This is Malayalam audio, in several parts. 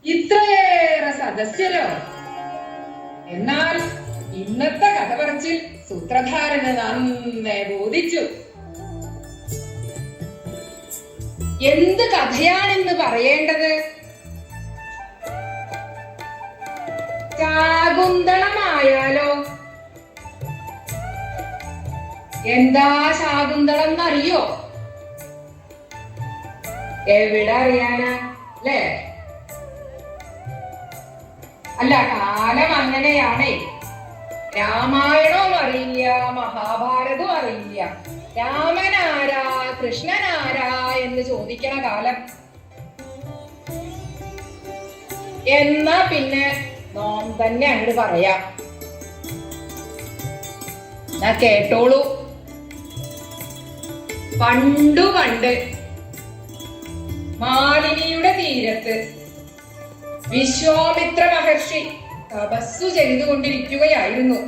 ഇത്രയേറെ സദസ്യരോ? എന്നാൽ ഇന്നത്തെ കഥ പറച്ചിൽ സൂത്രധാരന് നന്നേ ബോധിച്ചു. എന്ത് കഥയാണെന്ന് പറയേണ്ടത്? ശാകുന്തളമായാലോ? എന്താ ശാകുന്തളം എന്നറിയോ? എവിടെ അറിയാനാ അല്ലേ? അല്ല, കാലം അങ്ങനെയാണേ. രാമായണവും അറിയില്ല, മഹാഭാരതവും അറിയില്ല. രാമനാരാ കൃഷ്ണനാരാ എന്ന് ചോദിക്കണ കാലം. എന്നാ പിന്നെ നോം തന്നെ അങ്ങോട്ട് പറയാം. എന്നാ കേട്ടോളൂ. പണ്ടു പണ്ട് മാലിനിയുടെ തീരത്ത് വിശ്വാമിത്ര മഹർഷി തപസ്സു ചെയ്തുകൊണ്ടിരിക്കുകയായിരുന്നു.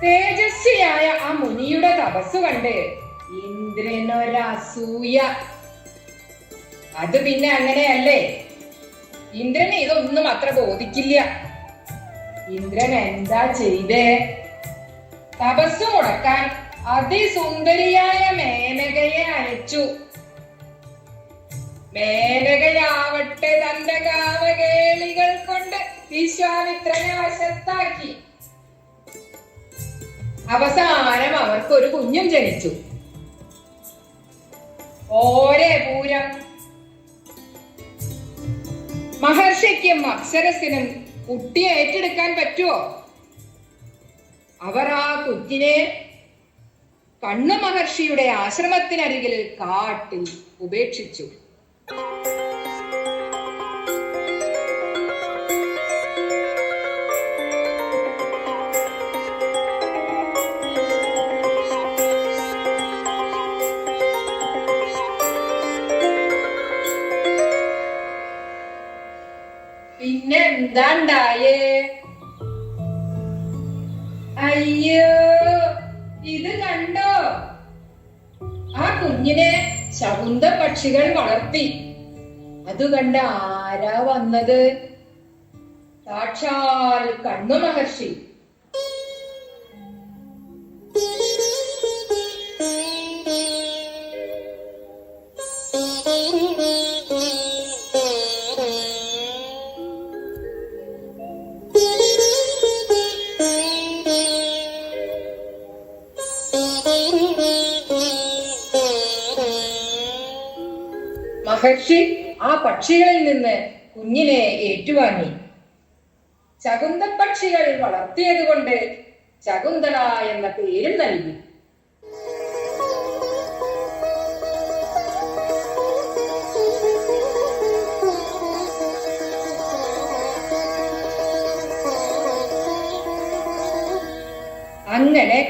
തേജസ്വിയായ ആ മുനിയുടെ തപസ്സു കണ്ട് ഇന്ദ്രനൊരസൂയ. അത് പിന്നെ അങ്ങനെയല്ലേ, ഇന്ദ്രന് ഇതൊന്നും അത്ര ബോധിക്കില്ല. ഇന്ദ്രൻ എന്താ ചെയ്തേ? തപസ്സു മുടക്കാൻ അതിസുന്ദരിയായ മേനകയെ അയച്ചു. മേനകയാവട്ടെ തന്റെ കാമകേളികൾ കൊണ്ട് വിശ്വാമിത്രനെ വശത്താക്കി. അവസാനം അവർക്കൊരു കുഞ്ഞും ജനിച്ചു. ഓരേ പൂരം. മഹർഷിക്കും അപ്സരസിനും കുട്ടിയെ ഏറ്റെടുക്കാൻ പറ്റുമോ? അവർ ആ കുഞ്ഞിനെ കണ്വ മഹർഷിയുടെ ആശ്രമത്തിനരികിൽ കാട്ടിൽ ഉപേക്ഷിച്ചു. പിന്നെ എന്താണ്ടായേ? അയ്യോ, ഇത് കണ്ടോ? ആ കുഞ്ഞിനെ ശകുന്ത പക്ഷികൾ വളർത്തി. അത് കണ്ട ആരാ വന്നത്? സാക്ഷാൽ കണ്വ മഹർഷി. മഹർഷി ആ പക്ഷികളിൽ നിന്ന് കുഞ്ഞിനെ ഏറ്റുവാങ്ങി. ശകുന്ത പക്ഷികൾ വളർത്തിയത് കൊണ്ട് ശകുന്തള എന്ന പേരും നൽകി. അങ്ങനെ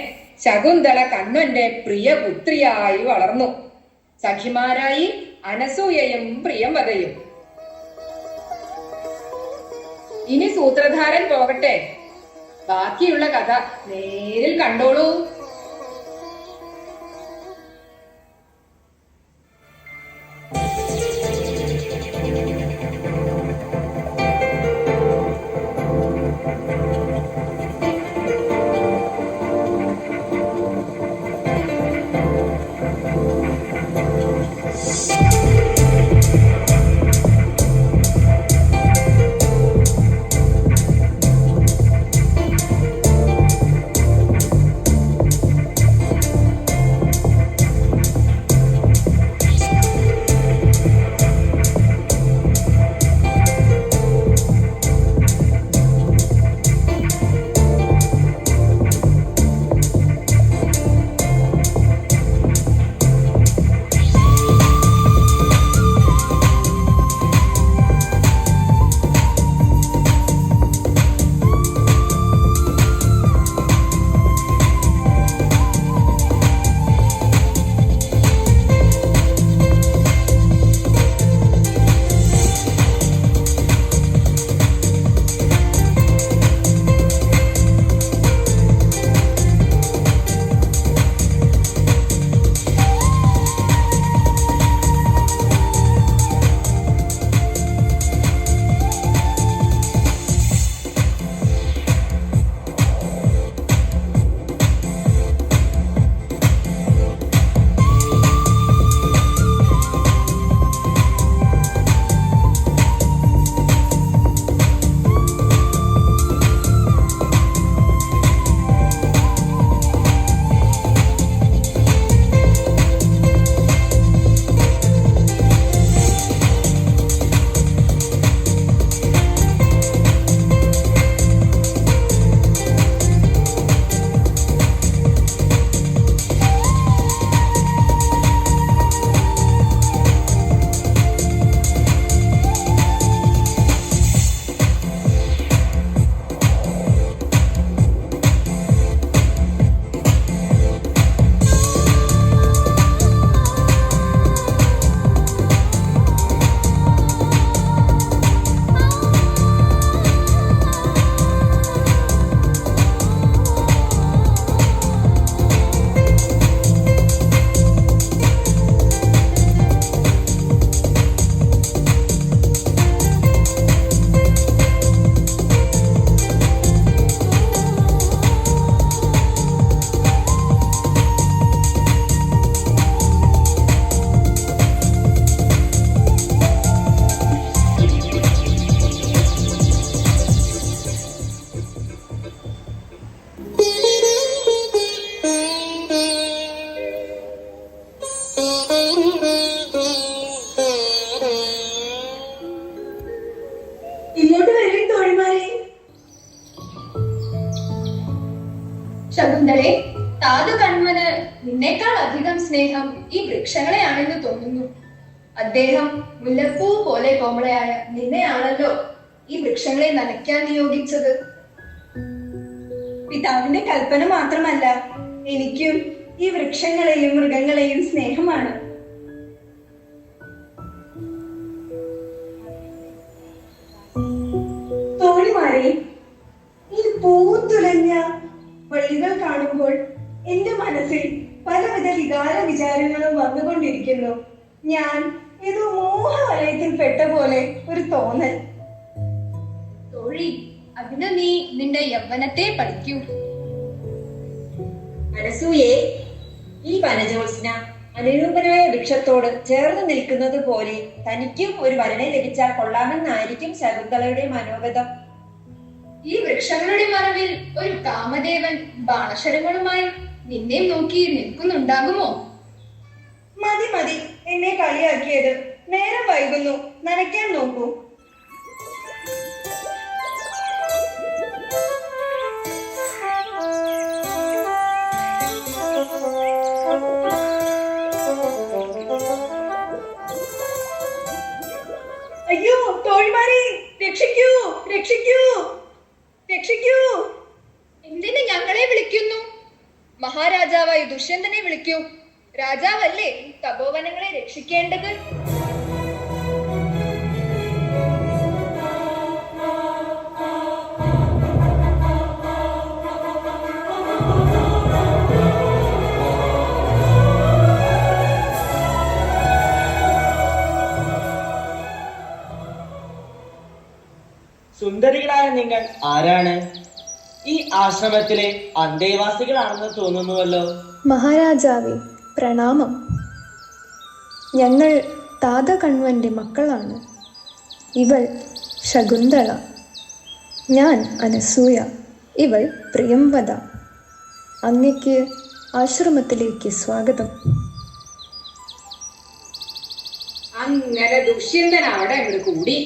ശകുന്തള കണ്വന്റെ പ്രിയപുത്രിയായി വളർന്നു. സഖിമാരായി അനസൂയയും പ്രിയംവദയും. ഇനി സൂത്രധാരൻ പോകട്ടെ. ബാക്കിയുള്ള കഥ നേരിൽ കണ്ടോളൂ. നിന്നേക്കാൾ അധികം സ്നേഹം ഈ വൃക്ഷങ്ങളെയാണെന്ന് തോന്നുന്നു. അദ്ദേഹം മുല്ലപ്പൂ പോലെ കോമളയായ നിന്നെയാണല്ലോ ഈ വൃക്ഷങ്ങളെ നനയ്ക്കാൻ നിയോഗിച്ചത്. പിതാവിന്റെ കൽപ്പന മാത്രമല്ല, എനിക്കും ഈ വൃക്ഷങ്ങളെയും മൃഗങ്ങളെയും സ്നേഹമാണ്. തോഴിമാരെ, ഈ പൂത്തുലഞ്ഞ വള്ളികൾ കാണുമ്പോൾ എന്റെ മനസ്സിൽ പലവിധ വിചാരങ്ങളും വന്നുകൊണ്ടിരിക്കുന്നു. ഞാൻ ഏതോ മോഹവലയത്തിൽ പെട്ട പോലെ ഒരു തോന്നൽ. തോഴി, അതിന് നീ നിന്റെ യൗവനത്തെ പഠിക്കൂ. അനസൂയെ, ഈ വനജോത്സ്ന അനുരൂപനായ വൃക്ഷത്തോട് ചേർന്ന് നിൽക്കുന്നത് പോലെ തനിക്കും ഒരു വരനെ ലഭിച്ചാൽ കൊള്ളാമെന്നായിരിക്കും ശകുന്തളയുടെ മനോഗതം. ഈ വൃക്ഷങ്ങളുടെ മറവിൽ ഒരു കാമദേവൻ ബാണശരങ്ങളുമായി നിന്നെ നോക്കി നിൽക്കുന്നുണ്ടാകുമോ? മതി മതി, എന്നെ കളിയാക്കിയത്. നേരം വൈകുന്നു, നനയ്ക്കാൻ നോക്കൂ. അയ്യോ തോഴിമാരെ, രക്ഷിക്കൂ, രക്ഷിക്കൂ, രക്ഷിക്കൂ. എന്തിന് ഞങ്ങളെ വിളിക്കുന്നു? മഹാരാജാവായ ദുഷ്യന്തനെ വിളിക്കൂ. രാജാവല്ലേ തപോവനങ്ങളെ രക്ഷിക്കേണ്ടത്. സുന്ദരികളായ നിങ്ങൾ ആരാണ്? ഈ ആശ്രമത്തിലെ അന്തേവാസികളാണെന്ന് തോന്നുന്നുവല്ലോ. മഹാരാജാവേ, പ്രണാമം. ഞങ്ങൾ താതകണ്വന്റെ മക്കളാണ്. ഇവൾ ശകുന്തള, ഞാൻ അനസൂയ, ഇവൾ പ്രിയംവദ. അങ്ങയ്ക്ക് ആശ്രമത്തിലേക്ക് സ്വാഗതം. അങ്ങനെ ദുഷ്യന്തൻ അവിടെ അങ്ങോട്ട് കൂടി.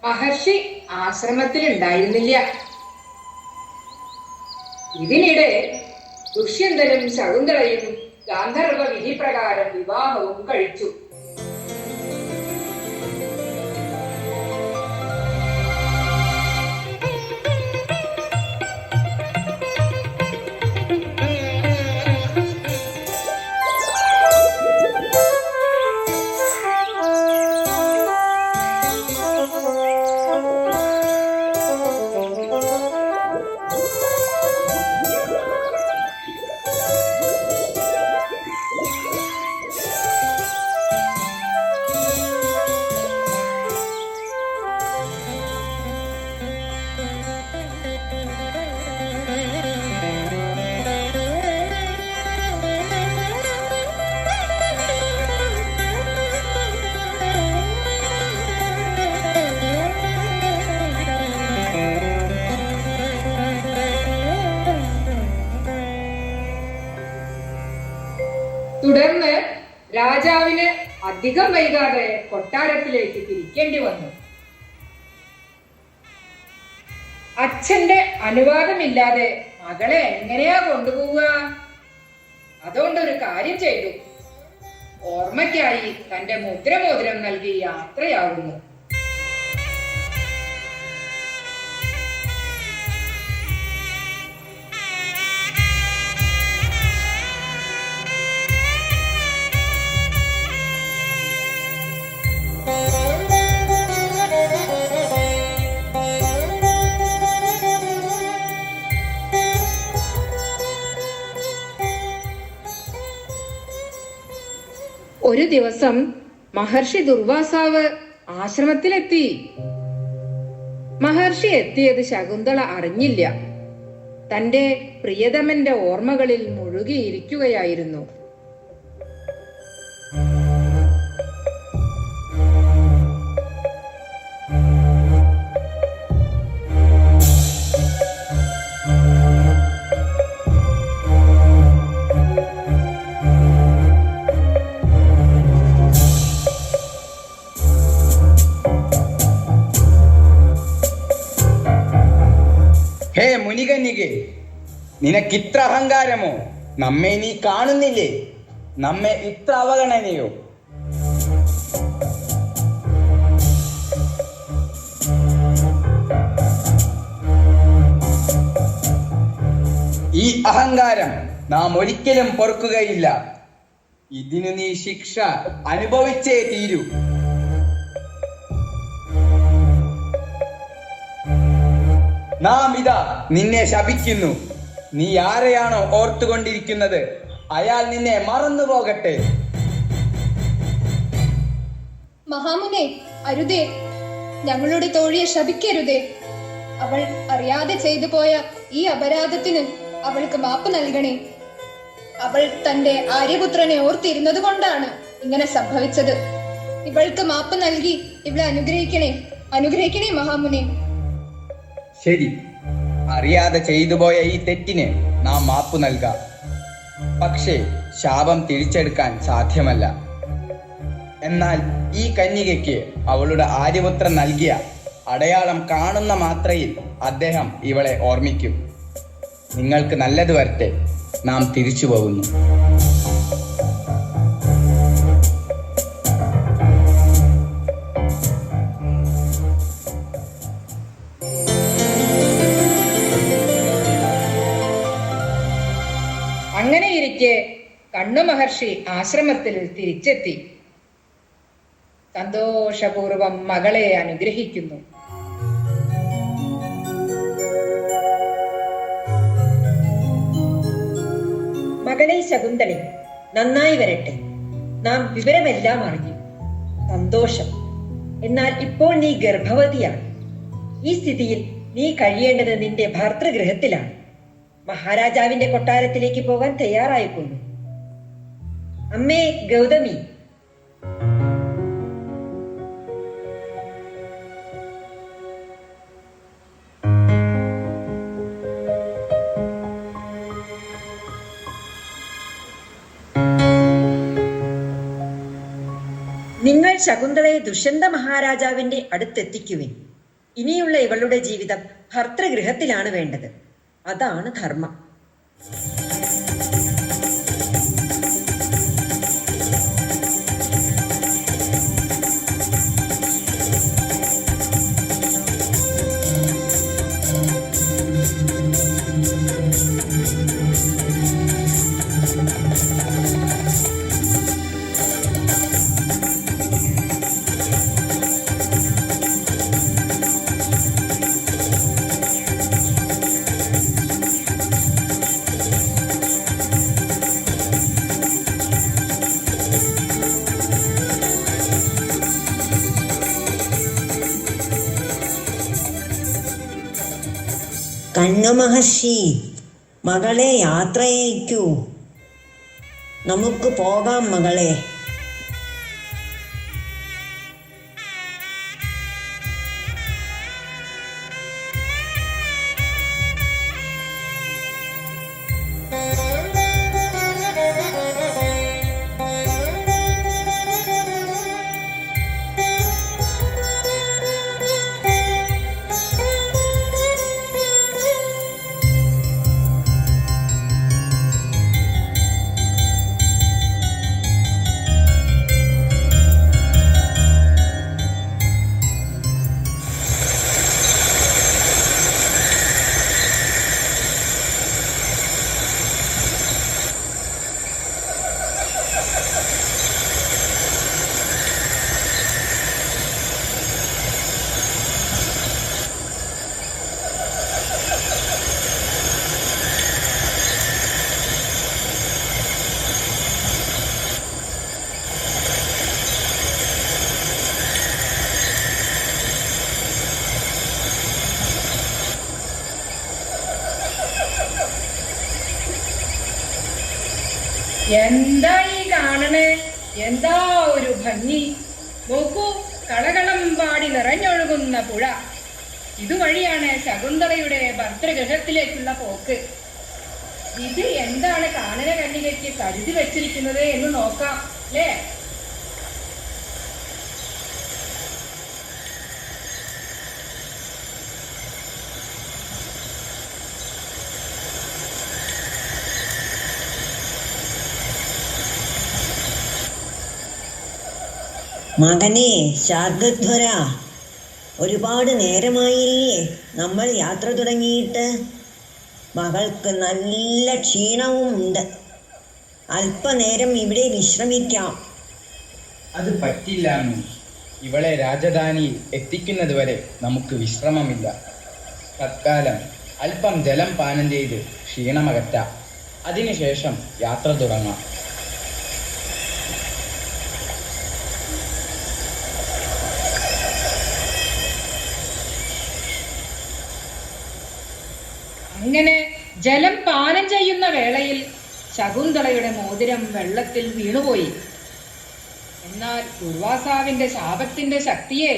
മഹർഷി ആശ്രമത്തിൽ ഉണ്ടായിരുന്നില്ല. ഇതിനിടെ ദുഷ്യന്തനും ശകുന്തളയും ഗാന്ധർവ വിധി പ്രകാരം വിവാഹവും കഴിച്ചു. തുടർന്ന് രാജാവിന് അധികം വൈകാതെ കൊട്ടാരത്തിലേക്ക് തിരിക്കേണ്ടി വന്നു. അച്ഛന്റെ അനുവാദമില്ലാതെ മകളെ എങ്ങനെയാ കൊണ്ടുപോവുക? അതുകൊണ്ടൊരു കാര്യം ചെയ്തു. ഓർമ്മയ്ക്കായി തന്റെ മുദ്രമോതിരം നൽകി യാത്രയാകുന്നു. ഒരു ദിവസം മഹർഷി ദുർവാസാവ് ആശ്രമത്തിലെത്തി. മഹർഷി എത്തിയത് ശകുന്തള അറിഞ്ഞില്ല. തന്റെ പ്രിയതമന്റെ ഓർമ്മകളിൽ മുഴുകിയിരിക്കുകയായിരുന്നു. ഹേ മുനികന്യകെ, നിനക്കിത്ര അഹങ്കാരമോ? നമ്മെ നീ കാണുന്നില്ലേ? നമ്മെ ഇത്ര അവഗണനയോ? ഈ അഹങ്കാരം നാം ഒരിക്കലും പൊറുക്കുകയില്ല. ഇതിനു നീ ശിക്ഷ അനുഭവിച്ചേ തീരൂ. നാം ഇതാ നിന്നെ ശപിക്കുന്നു. നീ ആരെയാണോ ഓർത്തുകൊണ്ടിരിക്കുന്നത് അയാൾ നിന്നെ മറന്നു പോകട്ടെ. മഹാമുനെ, അരുതേ, ഞങ്ങളുടെ തോഴിയെ ശപിക്കരുതേ. അവൾ അറിയാതെ ചെയ്തു പോയ ഈ അപരാധത്തിന് അവൾക്ക് മാപ്പ് നൽകണേ. അവൾ തന്റെ ആര്യപുത്രനെ ഓർത്തിരുന്നത് കൊണ്ടാണ് ഇങ്ങനെ സംഭവിച്ചത്. ഇവൾക്ക് മാപ്പ് നൽകി ഇവളെ അനുഗ്രഹിക്കണേ മഹാമുനെ. ശരി, അറിയാതെ ചെയ്തു പോയ ഈ തെറ്റിന് നാം മാപ്പ് നൽകാം. പക്ഷേ ശാപം തിരിച്ചെടുക്കാൻ സാധ്യമല്ല. എന്നാൽ ഈ കന്യകയ്ക്ക് അവളുടെ ആര്യപുത്രൻ നൽകിയ അടയാളം കാണുന്ന മാത്രയിൽ അദ്ദേഹം ഇവളെ ഓർമ്മിക്കും. നിങ്ങൾക്ക് നല്ലത് വരട്ടെ. നാം തിരിച്ചു പോകുന്നു. അങ്ങനെയിരിക്കെ കണ്ണു മഹർഷി ആശ്രമത്തിൽ തിരിച്ചെത്തി. സന്തോഷപൂർവം മകളെ അനുഗ്രഹിക്കുന്നു. മകളെ ശകുന്തളെ, നന്നായി വരട്ടെ. നാം വിവരമെല്ലാം അറിഞ്ഞു. സന്തോഷം. എന്നാൽ ഇപ്പോൾ നീ ഗർഭവതിയാണ്. ഈ സ്ഥിതിയിൽ നീ കഴിയേണ്ടത് നിന്റെ ഭർതൃഗൃഹത്തിലാണ്. മഹാരാജാവിന്റെ കൊട്ടാരത്തിലേക്ക് പോകാൻ തയ്യാറായിക്കൊള്ളു. അമ്മേ ഗൗതമി, നിങ്ങൾ ശകുന്തളയെ ദുഷ്യന്ത മഹാരാജാവിന്റെ അടുത്തെത്തിക്കുവിൻ. ഇനിയുള്ള ഇവളുടെ ജീവിതം ഭർതൃഗൃഹത്തിലാണ് വേണ്ടത്. അതാണ് ധർമ്മം. കണ്ണു മഹർഷി, മകളെ യാത്രയയക്കൂ. നമുക്ക് പോകാം മകളെ. എന്താ ഈ കാണണേ? എന്താ ഒരു ഭംഗി! നോക്കൂ, കളകളം പാടി നിറഞ്ഞൊഴുകുന്ന പുഴ. ഇതുവഴിയാണ് ശകുന്തളയുടെ ഭർതൃഗൃഹത്തിലേക്കുള്ള പോക്ക്. ഇത് എന്താണ് കാനന കന്യകയ്ക്ക് കരുതി വെച്ചിരിക്കുന്നത് എന്ന് നോക്കാം അല്ലേ? മകനെ ശാർഗധ്വര, ഒരുപാട് നേരമായില്ലേ നമ്മൾ യാത്ര തുടങ്ങിയിട്ട്? മകൾക്ക് നല്ല ക്ഷീണവും ഉണ്ട്. അല്പനേരം ഇവിടെ വിശ്രമിക്കാം. അത് പറ്റില്ല അമ്മി. ഇവളെ രാജധാനിയിൽ എത്തിക്കുന്നതുവരെ നമുക്ക് വിശ്രമമില്ല. തത്കാലം അല്പം ജലം പാനം ചെയ്ത് ക്ഷീണമകറ്റാം. അതിനുശേഷം യാത്ര തുടങ്ങാം. അങ്ങനെ ജലം പാനം ചെയ്യുന്ന വേളയിൽ ശകുന്തളയുടെ മോതിരം വെള്ളത്തിൽ വീണുപോയി. എന്നാൽ ദുർവാസാവിന്റെ ശാപത്തിന്റെ ശക്തിയെ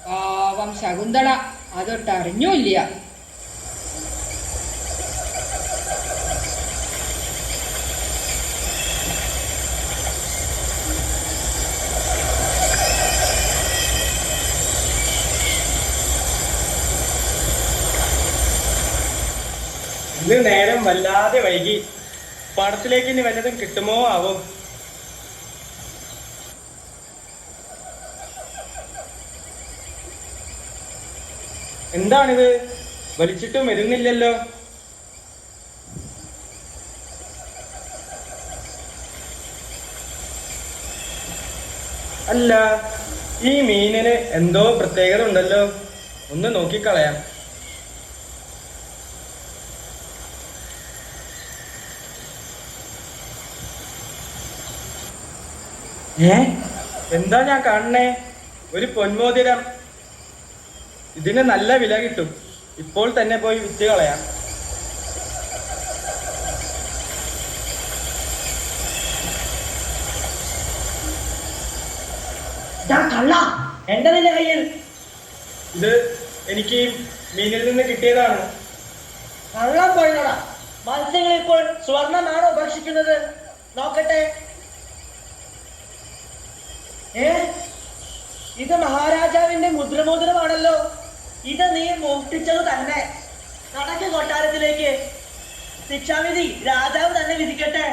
പാവം ശകുന്തള അതൊട്ടറിഞ്ഞൂല്ല. ഇന്ന് നേരം വല്ലാതെ വൈകി. പടത്തിലേക്ക് ഇനി വല്ലതും കിട്ടുമോ ആവോ? എന്താണിത്? വലിച്ചിട്ടും വരുന്നില്ലല്ലോ. അല്ല, ഈ മീനിന് എന്തോ പ്രത്യേകത ഉണ്ടല്ലോ. ഒന്ന് നോക്കിക്കളയാം. എന്താ ഞാൻ കാണണേ? ഒരു പൊന്മോതിരം. ഇതിന് നല്ല വില കിട്ടും. ഇപ്പോൾ തന്നെ പോയി വിറ്റ് കളയാം. എന്താ നിന്റെ കയ്യിൽ? ഇത് എനിക്ക് മീനിൽ നിന്ന് കിട്ടിയതാണ്. കള്ളം പോയതാ. മത്സ്യങ്ങൾ ഇപ്പോൾ സ്വർണ്ണമാണോ ഭക്ഷിക്കുന്നത്? നോക്കട്ടെ. ഇത് മഹാരാജാവിന്റെ മുദ്രമോതിരമാണല്ലോ. ഇത് നീ മോഷ്ടിച്ചത് തന്നെ. നടക്ക് കൊട്ടാരത്തിലേക്ക്. ശിക്ഷാവിധി രാജാവ് തന്നെ വിധിക്കട്ടെ.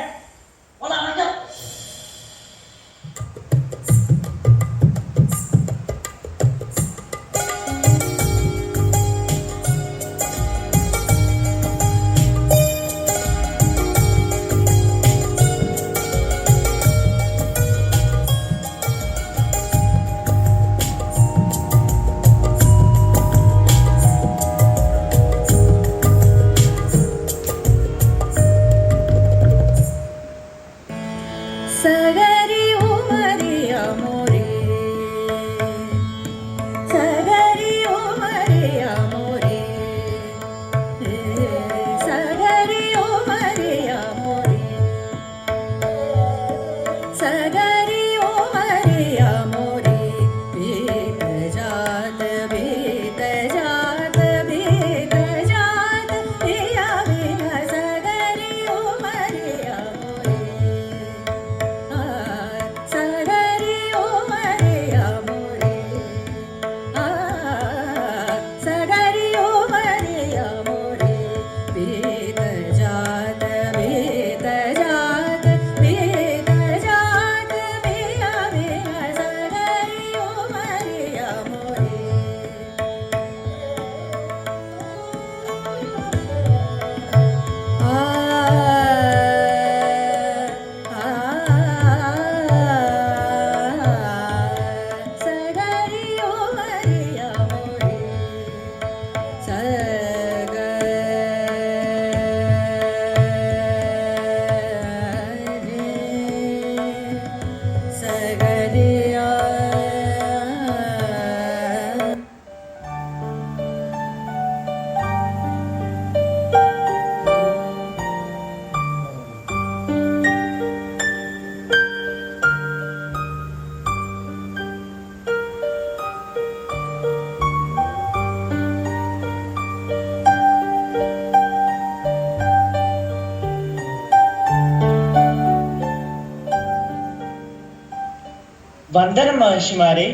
വന്ദനം മഹർഷിമാരെ.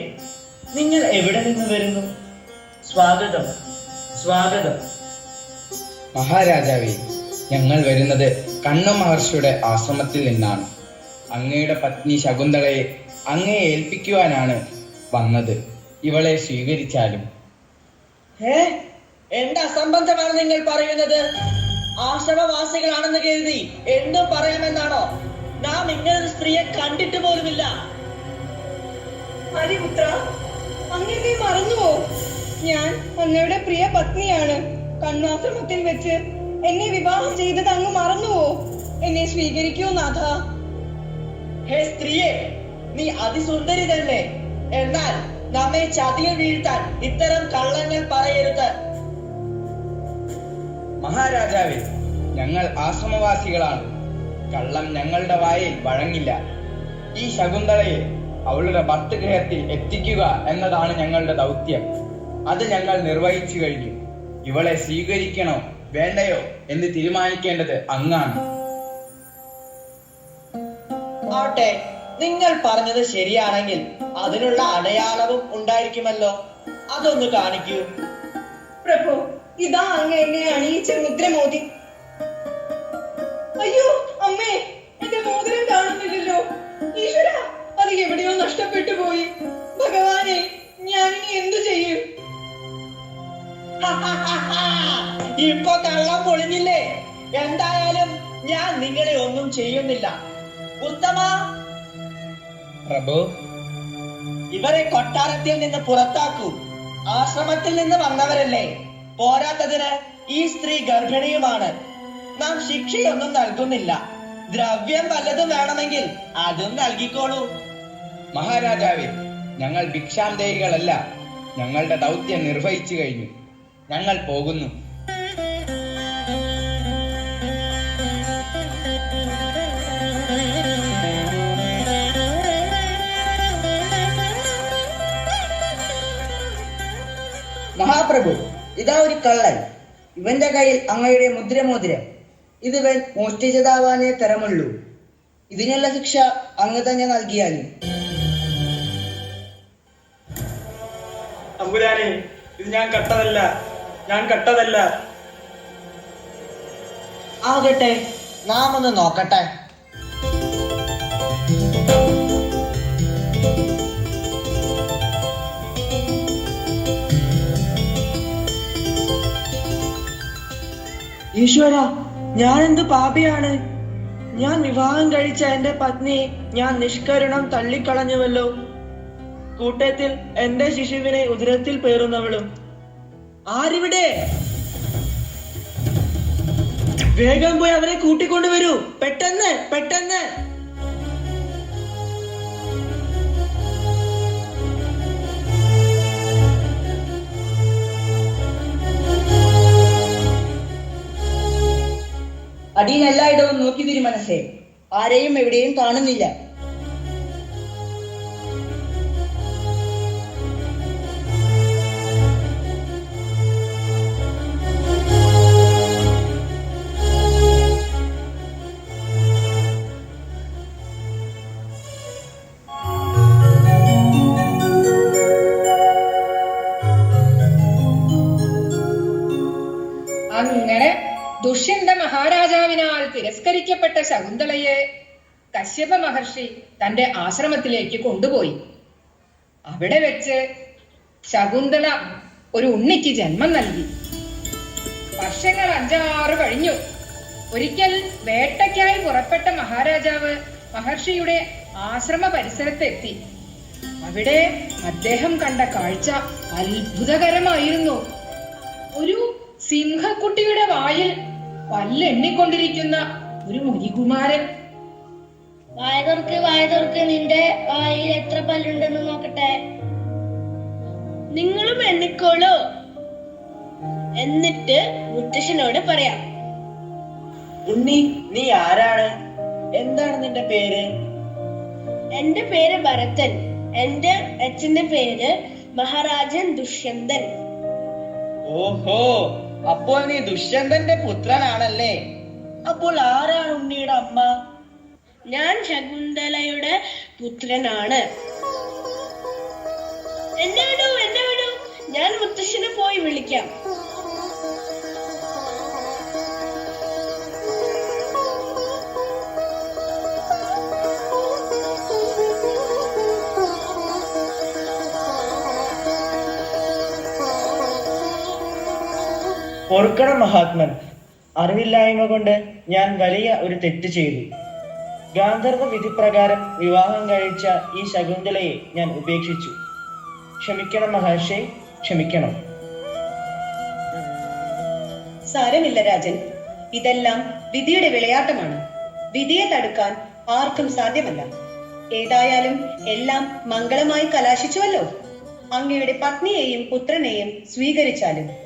നിങ്ങൾ എവിടെ നിന്ന് വരുന്നു? സ്വാഗതം, സ്വാഗതം. മഹാരാജാവേ, ഞങ്ങൾ വരുന്നത് കണ്ണു മഹർഷിയുടെ ആശ്രമത്തിൽ നിന്നാണ്. അങ്ങയുടെ പത്നി ശകുന്തളയെ അങ്ങയെ ഏൽപ്പിക്കുവാനാണ് വന്നത്. ഇവളെ സ്വീകരിച്ചാലും. എന്ത് അസംബന്ധമാണ് നിങ്ങൾ പറയുന്നത്? ആശ്രമവാസികളാണെന്ന് കരുതി എന്തും പറയാമെന്നാണോ? നാം ഇങ്ങനൊരു സ്ത്രീയെ കണ്ടിട്ട് പോലുമില്ല. ഹരിപുത്ര, അങ്ങനെ മറന്നുവോ? ഞാൻ അങ്ങയുടെ പ്രിയ പത്നിയാണ്. കണ്വാശ്രമത്തിൽ വെച്ച് എന്നെ വിവാഹം ചെയ്തത് അങ്ങ് മറന്നുവോ? എന്നെ സ്വീകരിക്കൂ നാഥ. ഹേ സ്ത്രീയെ, നീ അതിസുന്ദരി തന്നെ. എന്നാൽ നമ്മെ ചതിയിൽ വീഴ്ത്താൻ ഇത്തരം കള്ളങ്ങൾ പറയരുത്. മഹാരാജാവേ, ഞങ്ങൾ ആശ്രമവാസികളാണ്. കള്ളം ഞങ്ങളുടെ വായിൽ വഴങ്ങില്ല. ഈ ശകുന്തളയെ അവളുടെ ഭർത്തൃഗൃഹത്തിൽ എത്തിക്കുക എന്നതാണ് ഞങ്ങളുടെ ദൗത്യം. അത് ഞങ്ങൾ നിർവഹിച്ചു കഴിഞ്ഞു. ഇവളെ സ്വീകരിക്കണോ വേണ്ടയോ എന്ന് തീരുമാനിക്കേണ്ടത് അങ്ങാണ്. ആട്ടെ, നിങ്ങൾ പറഞ്ഞത് ശരിയാണെങ്കിൽ അതിനുള്ള അടയാളവും ഉണ്ടായിരിക്കുമല്ലോ. അതൊന്ന് കാണിക്കൂ. പ്രഭു, ഇതാ അങ്ങ് എന്നെ അണിയിച്ച മുദ്രമോതി. അയ്യോ അമ്മേ, എന്റെ മോതിരം കാണുന്നില്ലല്ലോ. ഈശ്വര, അത് എവിടെയോ നഷ്ടപ്പെട്ടു പോയി. ഭഗവാനെ, ഞാനിനി എന്തു ചെയ്യും? ഇപ്പൊ കള്ളം പൊളിഞ്ഞില്ലേ? എന്തായാലും ഞാൻ നിങ്ങളെ ഒന്നും ചെയ്യുന്നില്ല. ഉത്തമ, പ്രഭു, ഇവരെ കൊട്ടാരത്തിൽ നിന്ന് പുറത്താക്കൂ. ആശ്രമത്തിൽ നിന്ന് വന്നവരല്ലേ. പോരാത്തതിന് ഈ സ്ത്രീ ഗർഭിണിയുമാണ്. നാം ശിക്ഷയൊന്നും നൽകുന്നില്ല. ദ്രവ്യം വല്ലതും വേണമെങ്കിൽ അതും നൽകിക്കോളൂ. മഹാരാജാവേ, ഞങ്ങൾ ഭിക്ഷാന്തേരികളല്ല. ഞങ്ങളുടെ ദൗത്യം നിർവഹിച്ചു കഴിഞ്ഞു. ഞങ്ങൾ പോകുന്നു. മഹാപ്രഭു, ഇതാ ഒരു കള്ളൻ. ഇവന്റെ കയ്യിൽ അങ്ങയുടെ മുദ്രമോതിരം. ഇതിവൻ മോഷ്ടിച്ചതാവാനേ തരമുള്ളൂ. ഇതിനുള്ള ശിക്ഷ അങ്ങ് തന്നെ നൽകിയാലും. തമ്പുരാനെ, ഇത് ഞാൻ കട്ടതല്ല. ആകട്ടെ, നാം ഒന്ന് നോക്കട്ടെ. ഈശ്വര, ഞാൻ എന്ത് പാപിയാണ്. ഞാൻ വിവാഹം കഴിച്ച എന്റെ പത്നിയെ ഞാൻ നിഷ്കരുണം തള്ളിക്കളഞ്ഞുവല്ലോ. കൂട്ടത്തിൽ എന്റെ ശിശുവിനെ ഉദരത്തിൽ പേറുന്നവളും. ആരിവിടെ? വേഗം പോയി അവരെ കൂട്ടിക്കൊണ്ടുവരൂ. പെട്ടെന്ന് പെട്ടെന്ന്. അടിയനെല്ലായിടവും നോക്കി തിരുമനസ്സേ, ആരെയും എവിടെയും കാണുന്നില്ല. അങ്ങനെ ദുഷ്യന്ത മഹാരാജാവിനാൽ തിരസ്കരിക്കപ്പെട്ട ശകുന്തളയെ കശ്യപ മഹർഷി തന്റെ ആശ്രമത്തിലേക്ക് കൊണ്ടുപോയി. അവിടെ വെച്ച് ശകുന്തള ഒരു ഉണ്ണിക്ക് ജന്മം നൽകി. വർഷങ്ങൾ 5-6 കഴിഞ്ഞു. ഒരിക്കൽ വേട്ടയ്ക്കായി പുറപ്പെട്ട മഹാരാജാവ് മഹർഷിയുടെ ആശ്രമ പരിസരത്തെത്തി. അവിടെ അദ്ദേഹം കണ്ട കാഴ്ച അത്ഭുതകരമായിരുന്നു. ഒരു സിംഹക്കുട്ടിയുടെ വായിൽ പല്ലെണ്ണിക്കൊണ്ടിരിക്കുന്ന ഒരു മുനികുമാരൻ. വായതുറക്ക്, നിന്റെ വായിൽ എത്ര പല്ലുണ്ടെന്ന് നോക്കട്ടെ. നിങ്ങളും എണ്ണിക്കോളൂ, എന്നിട്ട് മുത്തശ്ശനോട് പറയാം. ഉണ്ണി, നീ ആരാണ്? എന്താണ് നിന്റെ പേര്? എന്റെ പേര് ഭരതൻ. എന്റെ അച്ഛന്റെ പേര് മഹാരാജൻ ദുഷ്യന്തൻ. ഓഹോ, അപ്പോൾ നീ ദുഷ്യന്തന്റെ പുത്രനാണല്ലേ. അപ്പോൾ ആരാണ് ഉണ്ണിയുടെ അമ്മ? ഞാൻ ശകുന്തളയുടെ പുത്രനാണ്. എന്നെ വിടൂ, ഞാൻ മുത്തശ്ശനെ പോയി വിളിക്കാം. പൊറുക്കണം മഹാത്മൻ. അറിവില്ലായ്മ കൊണ്ട് ഞാൻ വലിയ ഒരു തെറ്റ് ചെയ്തു. ഗാന്ധർവ വിധിപ്രകാരം വിവാഹം കഴിച്ച ഈ ശകുന്തളയെ ഞാൻ ഉപേക്ഷിച്ചു. ക്ഷമിക്കണം മഹർഷി, ക്ഷമിക്കണം. സാരമില്ല രാജൻ, ഇതെല്ലാം വിധിയുടെ വിളയാട്ടമാണ്. വിധിയെ തടുക്കാൻ ആർക്കും സാധ്യമല്ല. ഏതായാലും എല്ലാം മംഗളമായി കലാശിച്ചുവല്ലോ. അങ്ങയുടെ പത്നിയെയും പുത്രനെയും സ്വീകരിച്ചാലും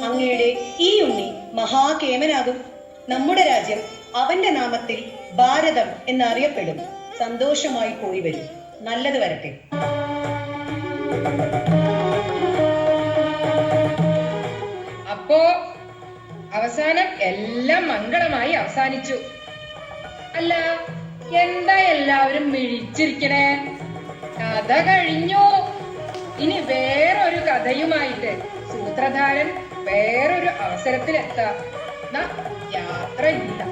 അങ്ങയുടെ ഈ ഉണ്ണി മഹാകേമനാകും. നമ്മുടെ രാജ്യം അവന്റെ നാമത്തിൽ ഭാരതം എന്നറിയപ്പെടും. സന്തോഷമായി പോയി വരും. നല്ലത് വരട്ടെ. അപ്പോ അവസാനം എല്ലാം മംഗളമായി അവസാനിച്ചു. അല്ല, എന്താ എല്ലാവരും മിഴിച്ചിരിക്കണേ? കഥ കഴിഞ്ഞു. ഇനി വേറൊരു കഥയുമായിട്ട് സൂത്രധാരൻ വേറൊരു അവസരത്തിലെത്താം. യാത്രയില്ല.